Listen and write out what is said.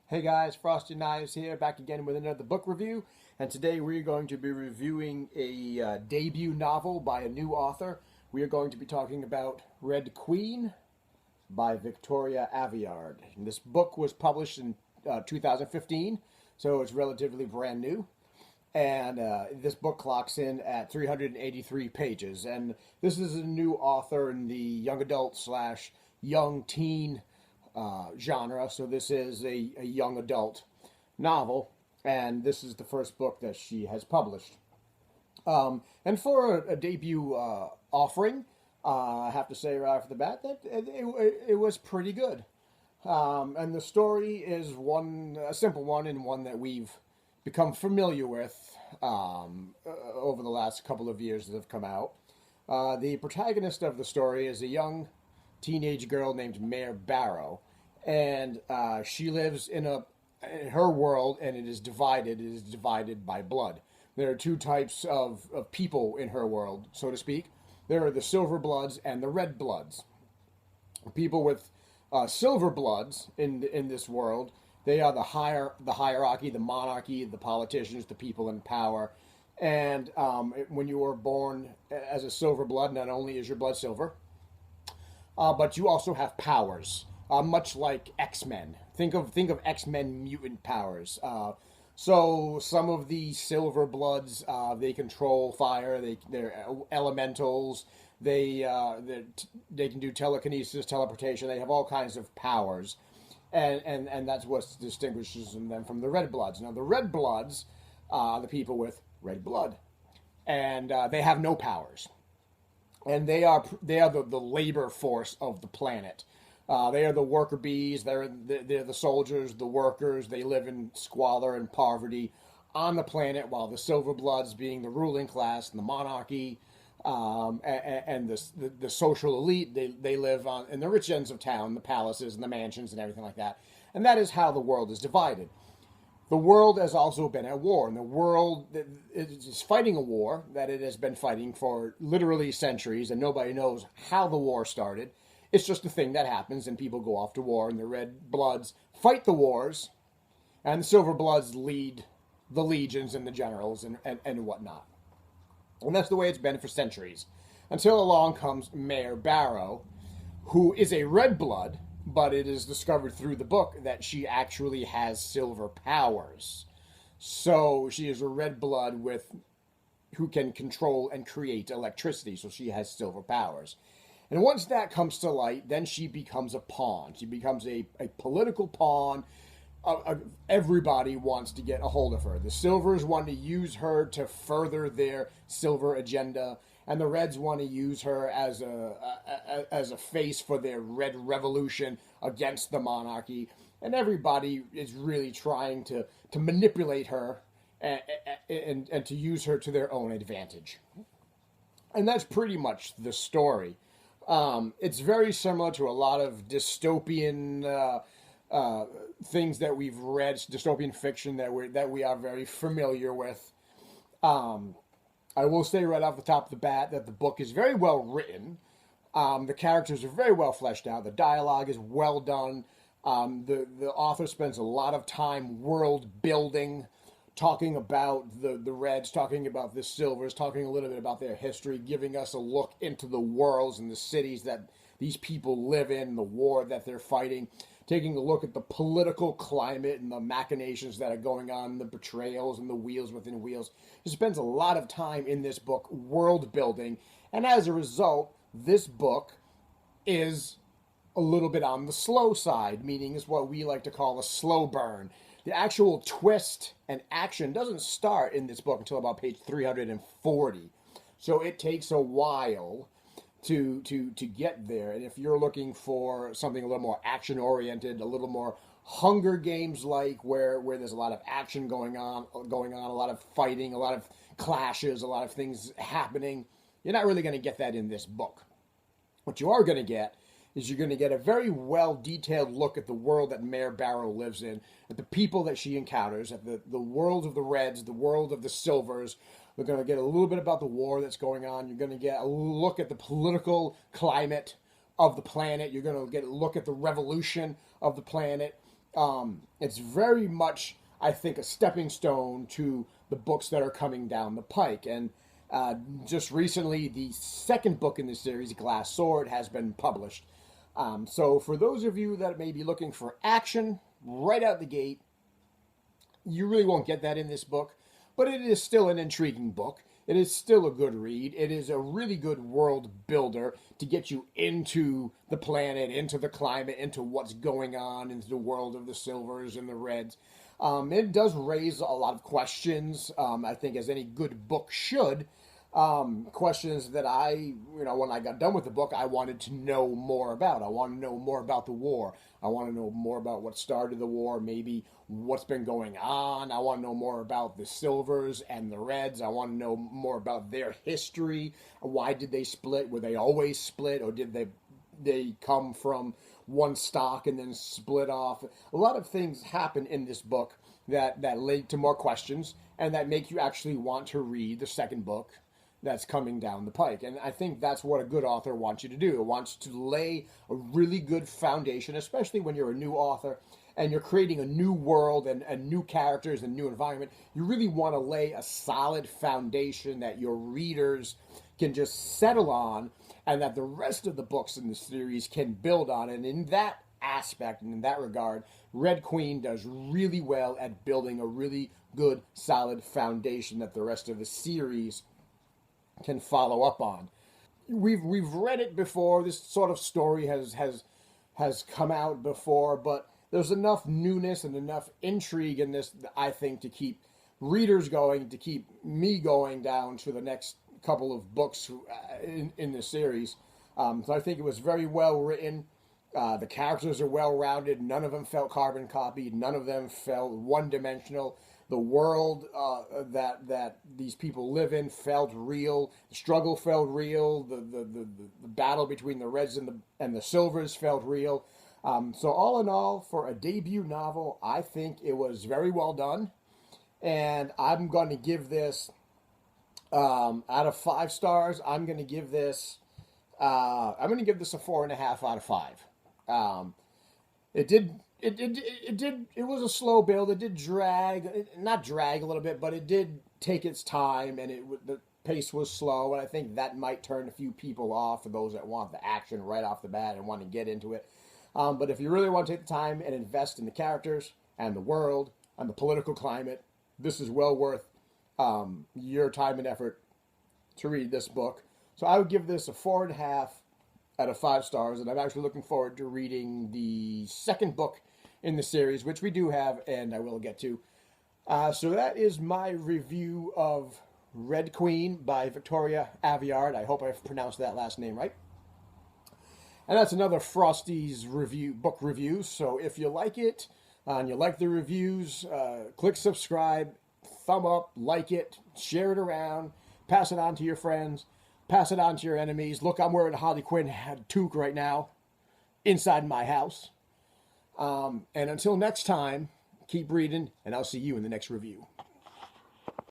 Hey guys, Frosty Knives here, back again with another book review. And today we're going to be reviewing a debut novel by a new author. We are going to be talking about Red Queen by Victoria Aveyard. And this book was published in 2015, so it's relatively brand new. And this book clocks in at 383 pages. And this is a new author in the young adult slash young teen genre. So this is a young adult novel, and this is the first book that she has published. And for a debut offering, I have to say right off the bat that it was pretty good. And the story is a simple one, and one that we've become familiar with over the last couple of years that have come out. The protagonist of the story is a young teenage girl named Mare Barrow, and she lives in her world, and it is divided. It is divided by blood. There are two types of people in her world, so to speak. There are the silver bloods and the red bloods. People with silver bloods in this world, they are the hierarchy, the monarchy, the politicians, the people in power. And when you are born as a silver blood, not only is your blood silver, but you also have powers, much like X-Men. Think of X-Men mutant powers. So some of the silver bloods, they control fire. They're elementals. They can do telekinesis, teleportation. They have all kinds of powers, and that's what distinguishes them from the red bloods. Now the red bloods, the people with red blood, and they have no powers, and they are the labor force of the planet. They are the worker bees. They're the soldiers, the workers. They live in squalor and poverty on the planet, while the silver bloods, being the ruling class and the monarchy, and the social elite, they live in the rich ends of town, the palaces and the mansions and everything like that. And that is how the world is divided. The world has also been at war, and the world is fighting a war that it has been fighting for literally centuries, and nobody knows how the war started. It's just a thing that happens, and people go off to war, and the red bloods fight the wars, and the silver bloods lead the legions and the generals and whatnot. And that's the way it's been for centuries. Until along comes Mare Barrow, who is a red blood, but it is discovered through the book that she actually has silver powers. So she is a red blood who can control and create electricity, so she has silver powers. And once that comes to light, then she becomes a pawn. She becomes a political pawn. Everybody wants to get a hold of her. The Silvers want to use her to further their silver agenda, and the Reds want to use her as a face for their Red Revolution against the monarchy. And everybody is really trying to manipulate her and to use her to their own advantage. And that's pretty much the story. It's very similar to a lot of dystopian things that we've read, dystopian fiction that we are very familiar with. I will say right off the top of the bat that the book is very well written. The characters are very well fleshed out. The dialogue is well done. The author spends a lot of time world building, talking about the Reds, talking about the Silvers, talking a little bit about their history, giving us a look into the worlds and the cities that these people live in, the war that they're fighting, taking a look at the political climate and the machinations that are going on, the betrayals and the wheels within wheels. He spends a lot of time in this book world building, and as a result, this book is a little bit on the slow side, meaning is what we like to call a slow burn. The actual twist and action doesn't start in this book until about page 340. So it takes a while to get there. And if you're looking for something a little more action oriented, a little more Hunger Games like, where there's a lot of action going on, a lot of fighting, a lot of clashes, a lot of things happening, you're not really going to get that in this book. What you are going to get is you're going to get a very well detailed look at the world that Mare Barrow lives in, at the people that she encounters, at the world of the Reds, the world of the Silvers. We're going to get a little bit about the war that's going on. You're going to get a look at the political climate of the planet. You're going to get a look at the revolution of the planet. It's very much, I think, a stepping stone to the books that are coming down the pike. And just recently, the second book in this series, Glass Sword, has been published. So for those of you that may be looking for action right out the gate, you really won't get that in this book, but it is still an intriguing book. It is still a good read. It is a really good world builder to get you into the planet, into the climate, into what's going on, into the world of the Silvers and the Reds. It does raise a lot of questions, I think, as any good book should. Questions that when I got done with the book, I wanted to know more about. I want to know more about the war. I want to know more about what started the war, maybe what's been going on. I want to know more about the Silvers and the Reds. I want to know more about their history. Why did they split? Were they always split, or did they come from one stock and then split off? A lot of things happen in this book that lead to more questions and that make you actually want to read the second book that's coming down the pike. And I think that's what a good author wants you to do. It wants to lay a really good foundation, especially when you're a new author and you're creating a new world and new characters and new environment. You really want to lay a solid foundation that your readers can just settle on and that the rest of the books in the series can build on. And in that aspect and in that regard, Red Queen does really well at building a really good, solid foundation that the rest of the series can follow up on. We've read it before. This sort of story has come out before, but there's enough newness and enough intrigue in this, I think, to keep readers going, to keep me going down to the next couple of books in the series. So I think it was very well written. The characters are well rounded. None of them felt carbon copied. None of them felt one dimensional. The world that these people live in felt real. The struggle felt real. The battle between the Reds and the Silvers felt real. So all in all, for a debut novel, I think it was very well done. And I'm going to give this, out of 5 stars, I'm going to give this a 4.5 out of 5. It was a slow build. It did not drag a little bit, but it did take its time, and the pace was slow, and I think that might turn a few people off, for those that want the action right off the bat and want to get into it. But if you really want to take the time and invest in the characters and the world and the political climate, this is well worth your time and effort to read this book. So I would give this a 4.5 out of 5 stars, and I'm actually looking forward to reading the second book in the series, which we do have, and I will get to. So that is my review of Red Queen by Victoria Aveyard. I hope I've pronounced that last name right. And that's another Frosty's book review. So if you like it and you like the reviews, click subscribe, thumb up, like it, share it around, pass it on to your friends, pass it on to your enemies. Look, I'm wearing a Harley Quinn toque right now inside my house. And until next time, keep reading, and I'll see you in the next review.